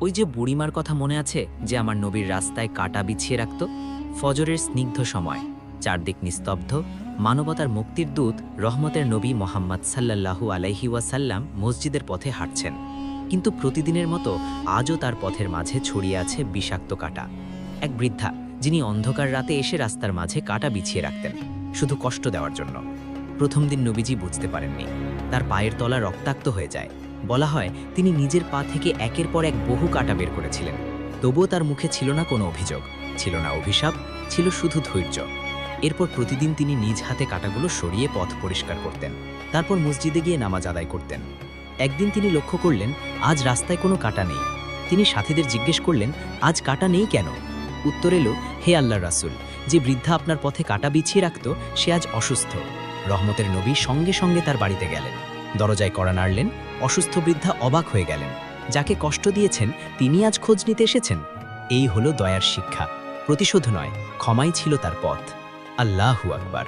ওই যে বুড়িমার কথা মনে আছে, যে আমার নবীর রাস্তায় কাঁটা বিছিয়ে রাখত? ফজরের স্নিগ্ধ সময়, চারদিক নিস্তব্ধ, মানবতার মুক্তির দূত রহমতের নবী মোহাম্মদ সাল্লাল্লাহু আলাইহি ওয়াসাল্লাম মসজিদের পথে হাঁটছেন। কিন্তু প্রতিদিনের মতো আজও তার পথের মাঝে ছড়িয়ে আছে বিষাক্ত কাঁটা। এক বৃদ্ধা, যিনি অন্ধকার রাতে এসে রাস্তার মাঝে কাঁটা বিছিয়ে রাখতেন, শুধু কষ্ট দেওয়ার জন্য। প্রথম দিন নবীজি বুঝতে পারেননি, তার পায়ের তলা রক্তাক্ত হয়ে যায়। বলা হয় তিনি নিজের পা থেকে একের পর এক বহু কাঁটা বের করেছিলেন। তবুও তার মুখে ছিল না কোনো অভিযোগ, ছিল না অভিশাপ, ছিল শুধু ধৈর্য। এরপর প্রতিদিন তিনি নিজ হাতে কাঁটাগুলো সরিয়ে পথ পরিষ্কার করতেন, তারপর মসজিদে গিয়ে নামাজ আদায় করতেন। একদিন তিনি লক্ষ্য করলেন আজ রাস্তায় কোনো কাঁটা নেই। তিনি সাথীদের জিজ্ঞেস করলেন, আজ কাঁটা নেই কেন? উত্তর এলো, হে আল্লাহর রাসূল, যে বৃদ্ধা আপনার পথে কাঁটা বিছিয়ে রাখত সে আজ অসুস্থ। রহমতের নবী সঙ্গে সঙ্গে তার বাড়িতে গেলেন, দরজায় কড়া নাড়লেন। অসুস্থ বৃদ্ধা অবাক হয়ে গেলেন, যাকে কষ্ট দিয়েছেন তিনি আজ খোঁজ নিতে এসেছেন। এই হলো দয়ার শিক্ষা, প্রতিশোধ নয়, ক্ষমাই ছিল তার পথ। আল্লাহু আকবার।